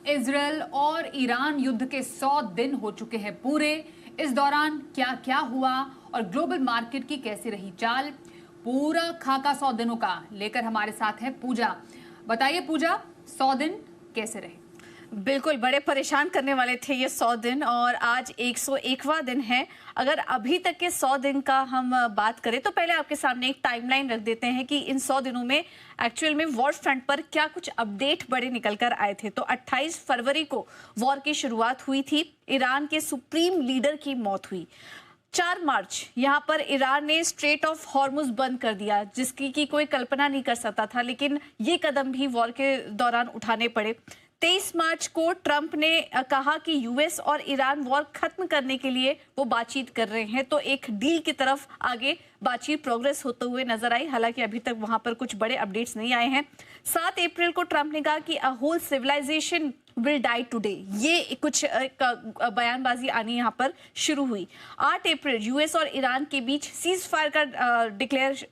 Israel और Iran युद्ध के 100 दिन हो चुके हैं पूरे। इस दौरान क्या क्या हुआ और ग्लोबल मार्केट की कैसी रही चाल, पूरा खाका 100 दिनों का लेकर हमारे साथ है पूजा। बताइए पूजा, 100 दिन कैसे रहे? बिल्कुल, बड़े परेशान करने वाले थे ये 100 दिन और आज 101वां दिन है। अगर अभी तक के 100 दिन का हम बात करें तो पहले आपके सामने एक टाइमलाइन रख देते हैं कि इन 100 दिनों में एक्चुअल में वॉर फ्रंट पर क्या कुछ अपडेट बड़े निकल कर आए थे। तो 28 फरवरी को वॉर की शुरुआत हुई थी, ईरान के सुप्रीम लीडर की मौत हुई। 4 मार्च यहां पर ईरान ने स्ट्रेट ऑफ हॉर्मुज बंद कर दिया, जिसकी की कोई कल्पना नहीं कर सकता था, लेकिन ये कदम भी वॉर के दौरान उठाने पड़े। 23 मार्च को ट्रंप ने कहा कि यूएस और ईरान वॉर खत्म करने के लिए वो बातचीत कर रहे हैं, तो एक डील की तरफ आगे बातचीत प्रोग्रेस होते हुए नजर आई। हालांकि अभी तक वहां पर कुछ बड़े अपडेट्स नहीं आए हैं। 7 अप्रैल को ट्रंप ने कहा कि a whole civilization will die today, ये कुछ बयानबाजी आनी यहाँ पर शुरू हुई। 8 अप्रैल यूएस और ईरान के बीच सीज फायर का डिक्लेयर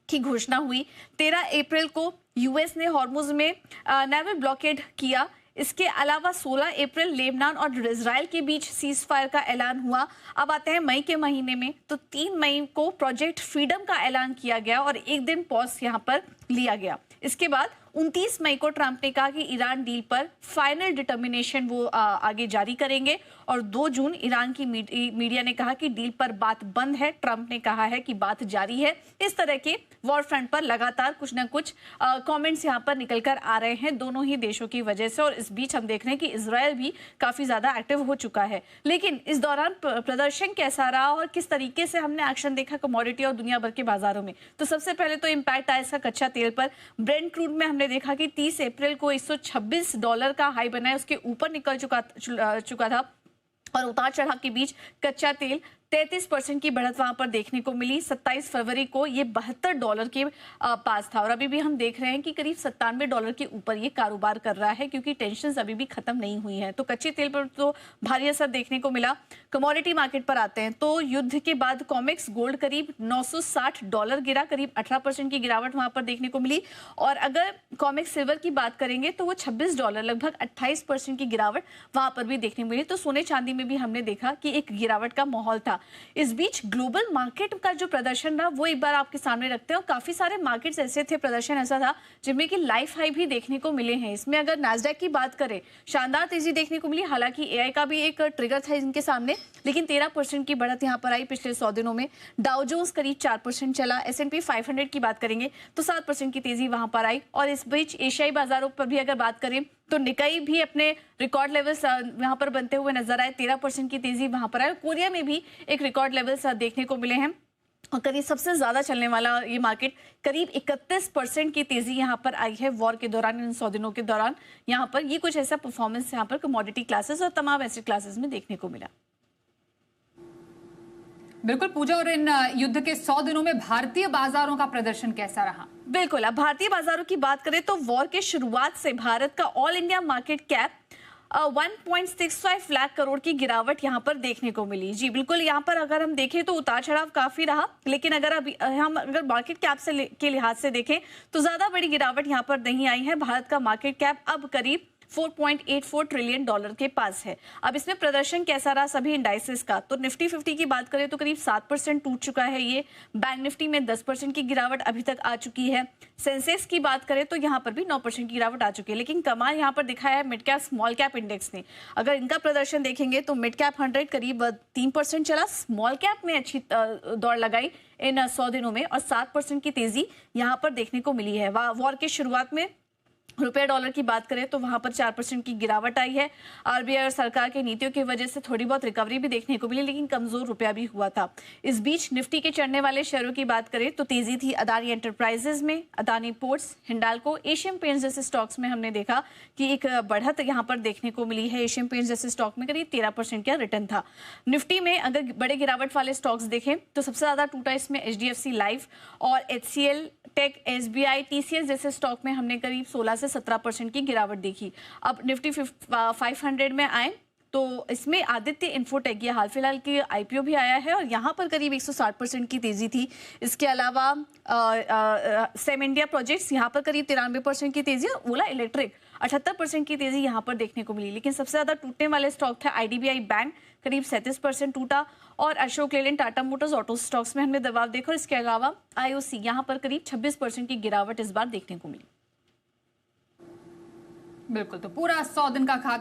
की घोषणा हुई। 13 अप्रैल को यूएस ने हॉर्मुज में नेवल ब्लॉकेड किया। इसके अलावा 16 अप्रैल लेबनान और इजराइल के बीच सीज फायर का ऐलान हुआ। अब आते हैं मई के महीने में, तो 3 मई को प्रोजेक्ट फ्रीडम का ऐलान किया गया और एक दिन पॉज यहाँ पर लिया गया। इसके बाद 29 मई को ट्रंप ने कहा कि ईरान डील पर फाइनल डिटर्मिनेशन वो आगे जारी करेंगे और 2 जून ईरान की मीडिया ने कहा कि डील पर बात बंद है, ट्रंप ने कहा है कि बात जारी है। इस तरह के वॉर फ्रंट पर लगातार कुछ ना कुछ कमेंट्स यहाँ पर निकल कर आ रहे हैं दोनों ही देशों की वजह से। और इस बीच हम देख रहे हैं कि इजरायल भी काफी ज्यादा एक्टिव हो चुका है। लेकिन इस दौरान प्रदर्शन कैसा रहा और किस तरीके से हमने एक्शन देखा कमोडिटी और दुनिया भर के बाजारों में, तो सबसे पहले तो इम्पैक्ट आया इसका कच्चा तेल पर। ब्रेंट क्रूड में हमने देखा कि 30 अप्रैल को $126 का हाई बना है, उसके ऊपर निकल चुका था और उतार चढ़ाव के बीच कच्चा तेल 33% की बढ़त वहां पर देखने को मिली। 27 फरवरी को ये $72 के पास था और अभी भी हम देख रहे हैं कि करीब $97 के ऊपर ये कारोबार कर रहा है, क्योंकि टेंशन अभी भी खत्म नहीं हुई है। तो कच्चे तेल पर तो भारी असर देखने को मिला। कमोडिटी मार्केट पर आते हैं तो युद्ध के बाद कॉमेक्स गोल्ड करीब $960 गिरा, करीब 18% की गिरावट वहां पर देखने को मिली। और अगर कॉमेक्स सिल्वर की बात करेंगे तो वो $26, लगभग 28% की गिरावट वहां पर भी देखने को मिली। तो सोने चांदी में भी हमने देखा कि एक गिरावट का माहौल था। इस बीच ग्लोबल मार्केट का जो प्रदर्शन रहा वो एक बार आपके सामने रखते हैं। और काफी सारे मार्केट्स ऐसे थे, प्रदर्शन ऐसा था जिनमें कि लाइफ हाई भी देखने को मिले हैं। इसमें अगर नैस्डैक की बात करें, शानदार तेजी देखने को मिली। हालांकि एआई का भी एक ट्रिगर था इनके सामने, लेकिन 13% की बढ़त यहां पर आई पिछले 100 दिनों में। डाउ जोन्स करीब 4% चला। S&P 500 की बात करेंगे तो 7% की तेजी वहां पर आई। और इस बीच एशियाई बाजारों पर भी अगर बात करें तो निकाई भी अपने रिकॉर्ड लेवल्स यहाँ पर बनते हुए नजर आए। 13% की तेजी वहां पर आई। कोरिया में भी एक रिकॉर्ड लेवल्स देखने को मिले हैं और करीब सबसे ज्यादा चलने वाला ये मार्केट करीब 31% की तेजी यहाँ पर आई है वॉर के दौरान। इन 100 दिनों के दौरान यहाँ पर ये कुछ ऐसा परफॉर्मेंस यहाँ पर कमोडिटी क्लासेस और तमाम एसेट क्लासेस में देखने को मिला। बिल्कुल पूजा, और इन युद्ध के 100 दिनों में भारतीय बाजारों का प्रदर्शन कैसा रहा? बिल्कुल, अब भारतीय बाजारों की बात करें तो वॉर के शुरुआत से भारत का all India market cap 1.65 lakh crore की गिरावट यहां पर देखने को मिली। जी बिल्कुल, यहां पर अगर हम देखें तो उतार चढ़ाव काफी रहा, लेकिन अगर मार्केट कैप के लिहाज से देखें तो ज्यादा बड़ी गिरावट यहां पर नहीं आई है। भारत का मार्केट कैप अब करीब $4.84 ट्रिलियन के पास है। अब इसमें प्रदर्शन कैसा रहा सभी इंडाइसेस का, तो निफ्टी 50 की बात करें तो करीब 7% टूट चुका है ये। बैंक निफ्टी में 10% की गिरावट अभी तक आ चुकी है। सेंसेक्स की बात करें तो यहाँ पर भी 9% की गिरावट आ चुकी है। लेकिन कमाल यहाँ पर दिखाया है mid cap small cap index ने। अगर इनका प्रदर्शन देखेंगे तो मिड कैप 100 करीब 3% चला, स्मॉल कैप में अच्छी दौड़ लगाई इन 100 दिनों में और 7% की तेजी यहाँ पर देखने को मिली है। वॉर के शुरुआत में रुपये डॉलर की बात करें तो वहां पर 4% की गिरावट आई है। आरबीआई और सरकार की नीतियों की वजह से थोड़ी बहुत रिकवरी भी देखने को मिली, लेकिन कमजोर रुपया भी हुआ था। इस बीच निफ्टी के चढ़ने वाले शेयरों की बात करें तो तेजी थी अदानी एंटरप्राइजेज में, Adani ports, Hindalco, Asian paints जैसे स्टॉक्स में हमने देखा कि एक बढ़त यहां पर देखने को मिली है। एशियन पेंट्स जैसे स्टॉक में करीब 13% का रिटर्न था। निफ्टी में अगर बड़े गिरावट वाले स्टॉक्स देखें तो सबसे ज्यादा टूटा इसमें HDFC लाइफ और HCL टेक, SBI, TCS जैसे स्टॉक में हमने करीब 16 से 17% की गिरावट देखी। अब निफ्टी 500 में आए तो इसमें आदित्य इन्फोटेक ये हाल फिलहाल की IPO भी आया है और यहाँ पर करीब 160% की तेजी थी। इसके अलावा सेम इंडिया प्रोजेक्ट्स यहाँ पर करीब 93% की तेजी। ओला इलेक्ट्रिक 78% की तेजी यहाँ पर देखने को मिली। लेकिन सबसे ज्यादा टूटने वाले स्टॉक था IDBI बैंक, करीब 37% टूटा, और Ashok Leyland, Tata Motors, auto stocks में हमने दबाव देखा। और इसके अलावा IOC यहाँ पर करीब 26% की गिरावट इस बार देखने को मिली। बिल्कुल, तो पूरा 100 दिन का खाका